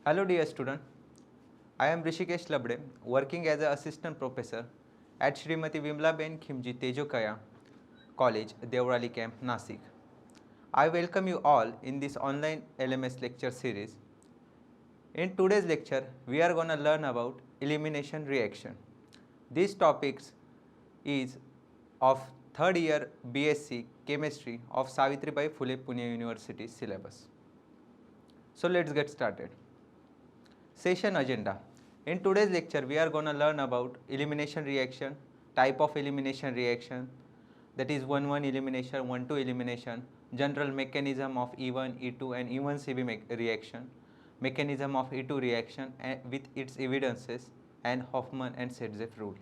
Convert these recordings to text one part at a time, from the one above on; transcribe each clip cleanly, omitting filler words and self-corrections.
Hello dear student, I am Rishikesh Labde, working as an assistant professor at Srimati Vimlaben Khimji Tejokaya College, Devrali Camp, Nasik. I welcome you all in this online LMS lecture series. In today's lecture, we are going to learn about elimination reaction. This topic is of third year BSc Chemistry of Savitribai Phule Pune University syllabus. So let's get started. Session agenda. In today's lecture, we are going to learn about elimination reaction, type of elimination reaction, that is 1-1 elimination, 1-2 elimination, general mechanism of E1, E2 and E1CB reaction, mechanism of E2 reaction with its evidences, and Hoffman and Sedzeff rule.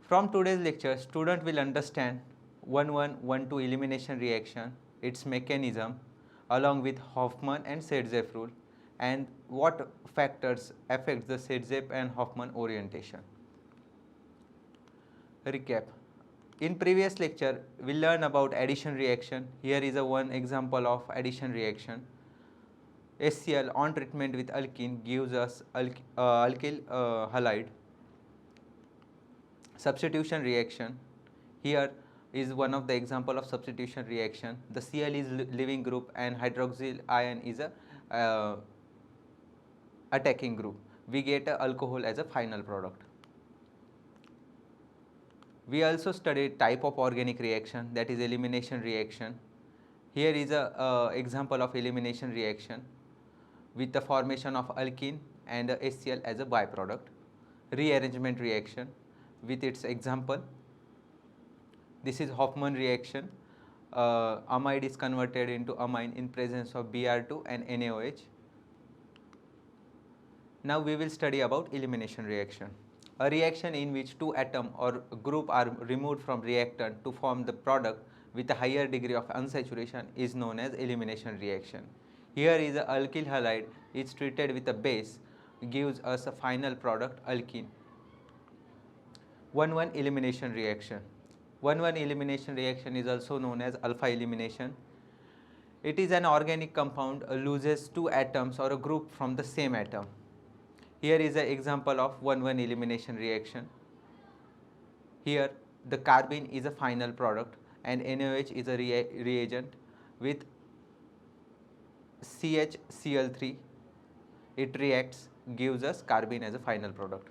From today's lecture, student will understand 1-1, 1-2 elimination reaction, its mechanism, along with Hoffman and Sedzeff rule, and what factors affect the Sedzeff and Hoffman orientation. Recap. In previous lecture, we learned about addition reaction. Here is one example of addition reaction. HCl on treatment with alkene gives us alkyl halide. Substitution reaction. Here is one of the example of substitution reaction. The Cl is leaving group and hydroxyl ion is a attacking group. We get a alcohol as a final product. We also studied type of organic reaction, that is elimination reaction. Here is a example of elimination reaction with the formation of alkene and HCl as a byproduct. Rearrangement reaction with its example. This is Hoffman reaction. Amide is converted into amine in presence of Br2 and NaOH. Now we will study about elimination reaction. A reaction in which two atoms or group are removed from reactant to form the product with a higher degree of unsaturation is known as elimination reaction. Here is a alkyl halide is treated with a base, gives us a final product alkene. 1-1 elimination reaction. 1-1 elimination reaction is also known as alpha elimination. It is an organic compound loses two atoms or a group from the same atom. Here is an example of 1-1 elimination reaction. Here the carbene is a final product and NaOH is a reagent with CHCl3. It reacts, gives us carbene as a final product.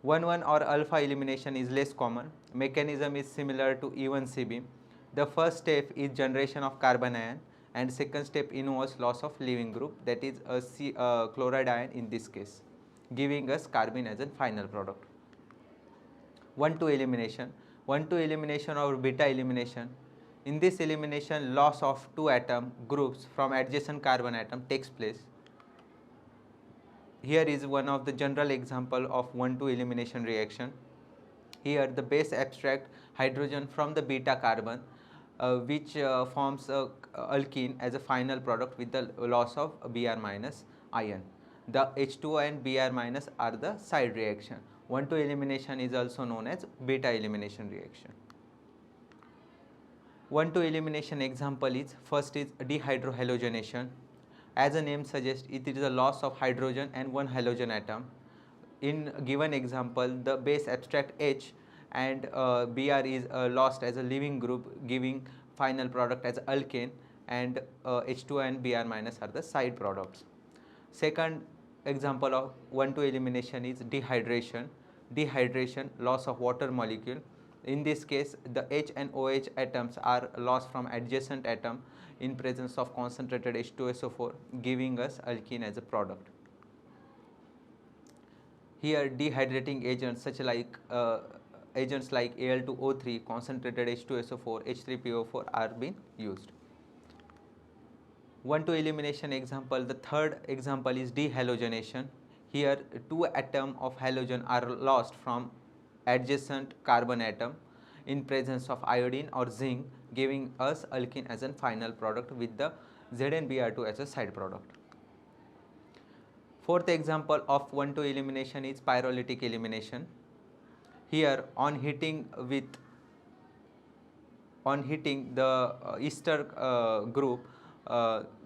1-1 or alpha elimination is less common. Mechanism is similar to E1CB. The first step is generation of carbon ion and second step involves loss of leaving group, that is a chloride ion in this case, giving us carbene as a final product. 1-2 elimination. 1-2 elimination or beta elimination. In this elimination, loss of two atom groups from adjacent carbon atom takes place. Here is one of the general example of 1-2 elimination reaction. Here the base abstract hydrogen from the beta carbon which forms alkene as a final product with the loss of Br minus ion. The H2O and Br minus are the side reaction. 1-2 elimination is also known as beta elimination reaction. 1-2 elimination example is, first is dehydrohalogenation. As the name suggests, it is a loss of hydrogen and one halogen atom. In given example, the base abstract H and Br is lost as a leaving group, giving final product as alkane, and H2 and Br minus are the side products. Second example of 1-2 elimination is dehydration. Dehydration, loss of water molecule. In this case, the H and OH atoms are lost from adjacent atom in presence of concentrated H2SO4, giving us alkene as a product. Here dehydrating agents such like Al2O3, concentrated H2SO4, H3PO4 are being used. 1-2 elimination example, the third example is dehalogenation. Here two atoms of halogen are lost from adjacent carbon atom in presence of iodine or zinc, giving us alkene as a final product with the ZnBr2 as a side product. Fourth example of 1-2 elimination is pyrolytic elimination. Here on hitting the ester group,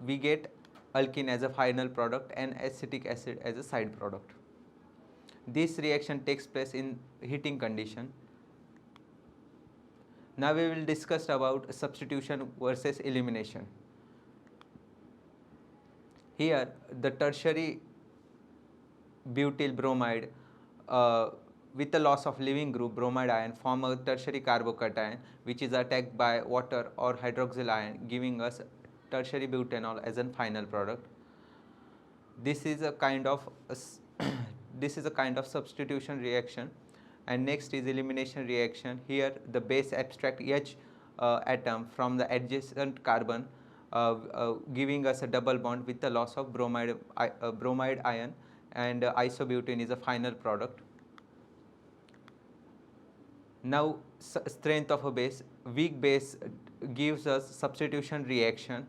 we get alkene as a final product and acetic acid as a side product. This reaction takes place in heating condition. Now we will discuss about substitution versus elimination. Here the tertiary butyl bromide with the loss of leaving group bromide ion form a tertiary carbocation which is attacked by water or hydroxyl ion, giving us tertiary butanol as a final product. This is a kind of this is a kind of substitution reaction. And next is elimination reaction. Here the base abstract H atom from the adjacent carbon, giving us a double bond with the loss of bromide ion, and isobutene is a final product. Now strength of a base. Weak base gives us substitution reaction,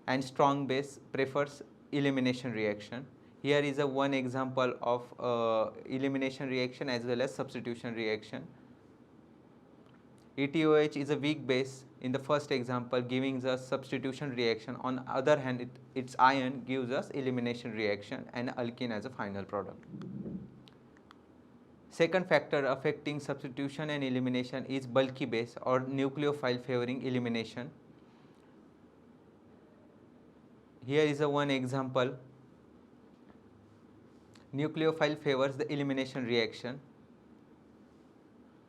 and strong base prefers elimination reaction. Here is a one example of elimination reaction as well as substitution reaction. ETOH is a weak base in the first example, giving us substitution reaction. On the other hand, its ion gives us elimination reaction and alkene as a final product. Second factor affecting substitution and elimination is bulky base or nucleophile favoring elimination. Here is a one example. Nucleophile favors the elimination reaction.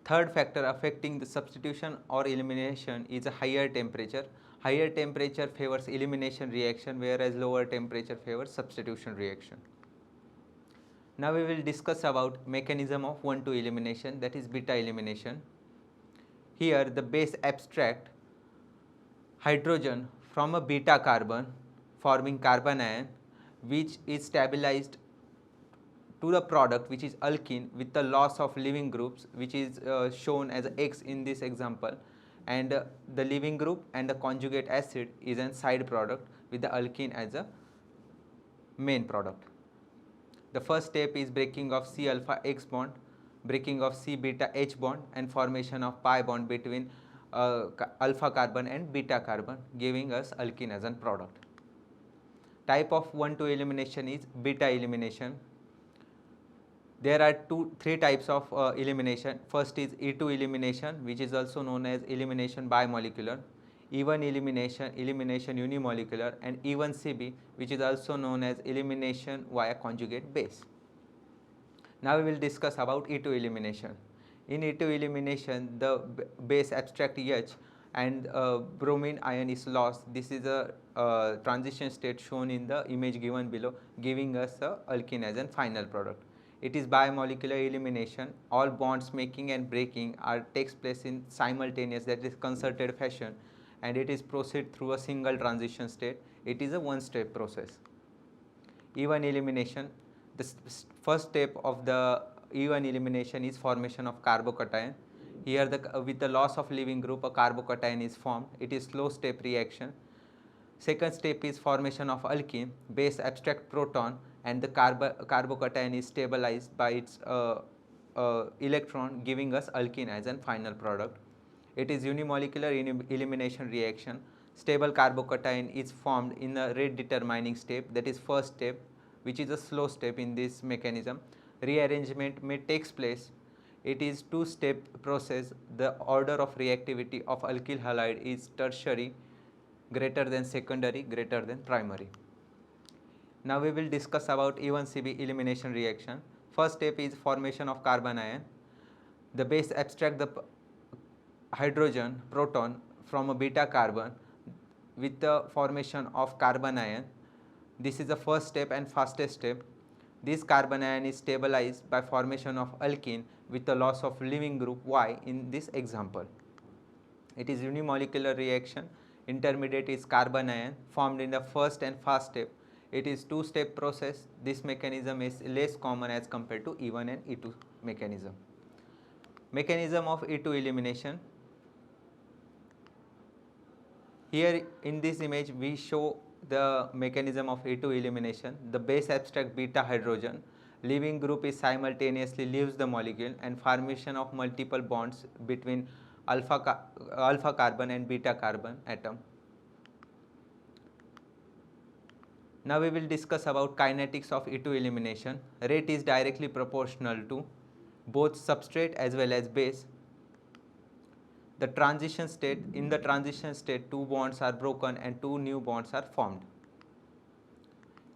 Third factor affecting the substitution or elimination is a higher temperature. Higher temperature favors elimination reaction, whereas lower temperature favors substitution reaction. Now we will discuss about mechanism of 1,2 elimination, that is beta elimination. Here the base abstract hydrogen from a beta carbon forming carbon ion, which is stabilized to the product which is alkene with the loss of leaving groups, which is shown as X in this example, and the leaving group and the conjugate acid is a side product with the alkene as a main product. The first step is breaking of C alpha X bond, breaking of C beta H bond, and formation of pi bond between alpha carbon and beta carbon, giving us alkene as a product. Type of 1,2 elimination is beta elimination. There are three types of elimination. First is E2 elimination, which is also known as elimination bimolecular, E1 elimination, elimination unimolecular, and E1 CB, which is also known as elimination via conjugate base. Now we will discuss about E2 elimination. In E2 elimination, the base abstract H and bromine ion is lost. This is a transition state shown in the image given below, giving us a alkene as a final product. It is bimolecular elimination. All bonds making and breaking takes place in simultaneous, that is concerted fashion, and it is proceed through a single transition state. It is a one-step process. E1 elimination. The first step of the E1 elimination is formation of carbocation. Here with the loss of leaving group, a carbocation is formed. It is slow step reaction. Second step is formation of alkene. Base abstract proton and the carbocation is stabilized by its electron, giving us alkene as a final product. It is unimolecular elimination reaction. Stable carbocation is formed in a rate determining step, that is first step, which is a slow step in this mechanism. Rearrangement may takes place. It is two-step process. The order of reactivity of alkyl halide is tertiary greater than secondary greater than primary. Now we will discuss about E1CB elimination reaction. First step is formation of carbon ion. The base abstract the hydrogen proton from a beta carbon with the formation of carbon ion. This is the first step and fastest step. This carbon ion is stabilized by formation of alkene with the loss of leaving group Y in this example. It is unimolecular reaction. Intermediate is carbon ion formed in the first and fast step. It is two-step process. This mechanism is less common as compared to E1 and E2 mechanism. Mechanism of E2 elimination. Here in this image we show the mechanism of E2 elimination. The base abstract beta hydrogen, leaving group is simultaneously leaves the molecule, and formation of multiple bonds between alpha carbon and beta carbon atom. Now we will discuss about kinetics of E2 elimination. Rate is directly proportional to both substrate as well as base. The transition state, in the transition state, two bonds are broken and two new bonds are formed.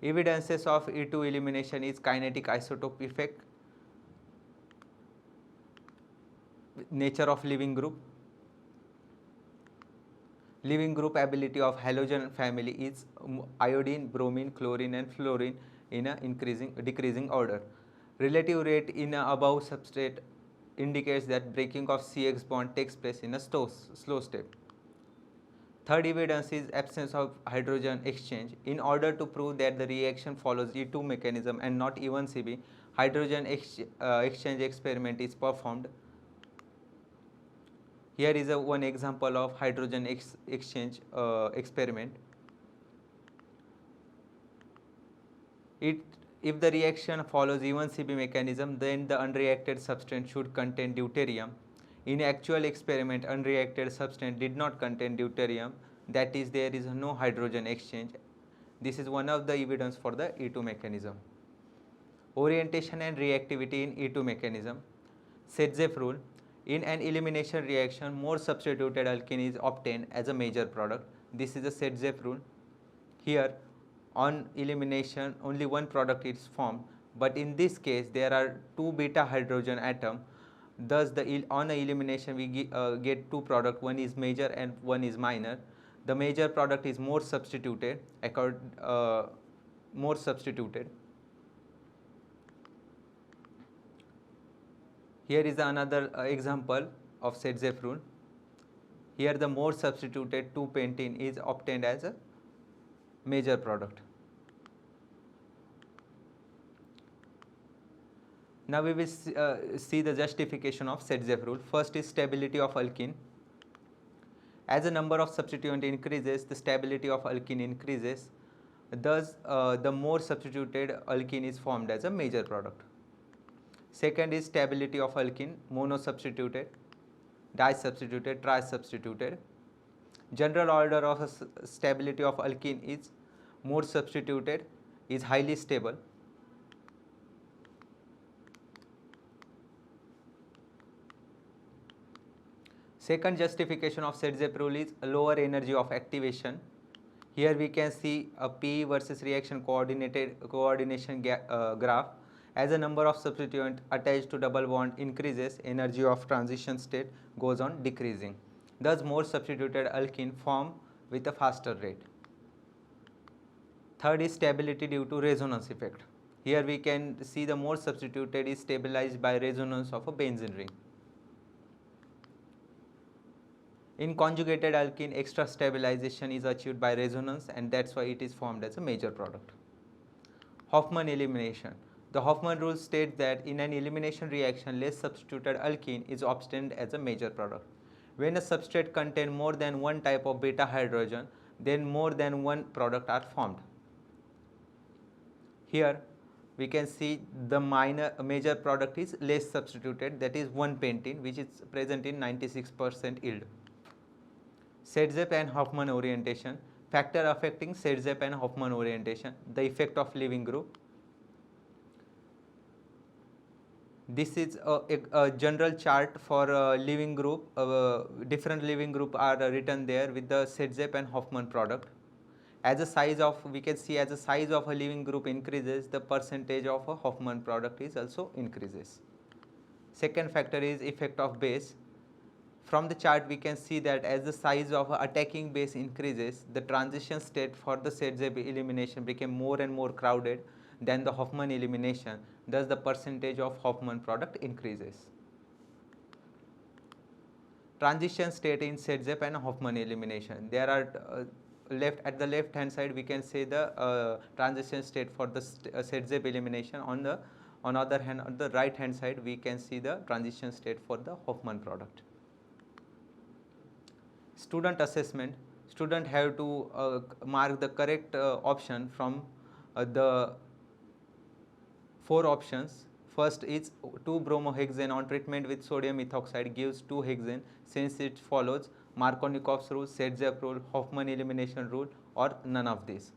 Evidences of E2 elimination is kinetic isotope effect, nature of leaving group. Leaving group ability of halogen family is iodine, bromine, chlorine and fluorine in a decreasing order. Relative rate in a above substrate indicates that breaking of CX bond takes place in a slow step. Third evidence is absence of hydrogen exchange. In order to prove that the reaction follows E2 mechanism and not E1CB, hydrogen exchange experiment is performed. Here is one example of hydrogen exchange experiment. If the reaction follows E1CB mechanism, then the unreacted substance should contain deuterium. In actual experiment, unreacted substance did not contain deuterium, that is, there is no hydrogen exchange. This is one of the evidence for the E2 mechanism. Orientation and reactivity in E2 mechanism. Sedzeff rule. In an elimination reaction, more substituted alkene is obtained as a major product. This is the Sedzeff rule. Here, on elimination, only one product is formed, but in this case, there are two beta hydrogen atoms. Thus, on a elimination, we get two products, one is major and one is minor. The major product is more substituted, more substituted. Here is another example of Sedzeff rule. Here the more substituted 2-pentene is obtained as a major product. Now we will see the justification of Sedzeff rule. First is stability of alkene. As the number of substituent increases, the stability of alkene increases. Thus, the more substituted alkene is formed as a major product. Second is stability of alkene, mono-substituted, di-substituted, tri-substituted. General order of stability of alkene is more substituted, is highly stable. Second justification of Sedzeff rule is lower energy of activation. Here we can see a PE versus reaction coordination graph. As the number of substituent attached to double bond increases, energy of transition state goes on decreasing. Thus, more substituted alkene form with a faster rate. Third is stability due to resonance effect. Here we can see the more substituted is stabilized by resonance of a benzene ring. In conjugated alkene, extra stabilization is achieved by resonance, and that's why it is formed as a major product. Hofmann elimination. The Hofmann rule states that in an elimination reaction, less substituted alkene is obtained as a major product. When a substrate contains more than one type of beta hydrogen, then more than one product are formed. Here we can see the major product is less substituted, that is 1-pentene, which is present in 96% yield. Sedzeff and Hofmann orientation. Factor affecting Sedzeff and Hofmann orientation. The effect of leaving group. This is a general chart for leaving group. Different leaving group are written there with the Sedzeff and Hofmann product. As the size of, we can see as the size of a leaving group increases, the percentage of a Hofmann product is also increases. Second factor is effect of base. From the chart we can see that as the size of attacking base increases, the transition state for the Sedzeff elimination became more and more crowded than the Hofmann elimination. Thus the percentage of Hofmann product increases. Transition state in Sedzeff and Hofmann elimination. There are at the left hand side we can see the transition state for the Sedzeff elimination. On the other hand, on the right hand side we can see the transition state for the Hofmann product. Student assessment. Student have to mark the correct option from the 4 options. First is 2-bromohexane on treatment with sodium ethoxide gives 2-hexane, since it follows Markovnikov's rule, Sedzeff rule, Hofmann elimination rule, or none of these.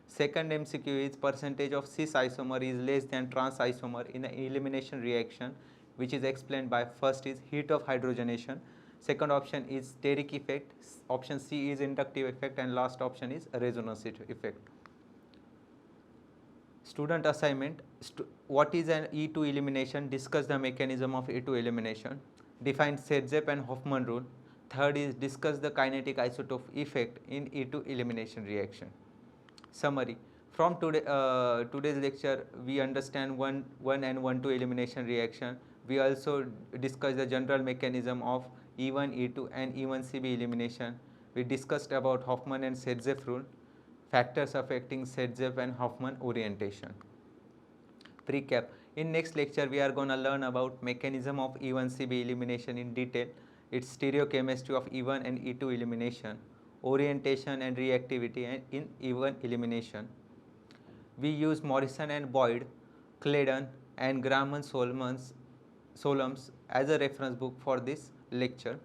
Second MCQ is percentage of cis isomer is less than trans isomer in an elimination reaction, which is explained by first is heat of hydrogenation, second option is steric effect, option C is inductive effect, and last option is resonance effect. Student assignment, what is an E2 elimination? Discuss the mechanism of E2 elimination. Define Sedgwick and Hoffman rule. Third is discuss the kinetic isotope effect in E2 elimination reaction. Summary. From today's lecture, we understand 1 and 1,2 elimination reaction. We also discuss the general mechanism of E1, E2 and E1CB elimination. We discussed about Hoffman and Sedgwick rule, factors affecting Sedgwick and Hoffman orientation. Recap. In next lecture, we are going to learn about mechanism of E1CB elimination in detail, its stereochemistry of E1 and E2 elimination, orientation and reactivity in E1 elimination. We use Morrison and Boyd, Claydon and Graham Solomons as a reference book for this lecture.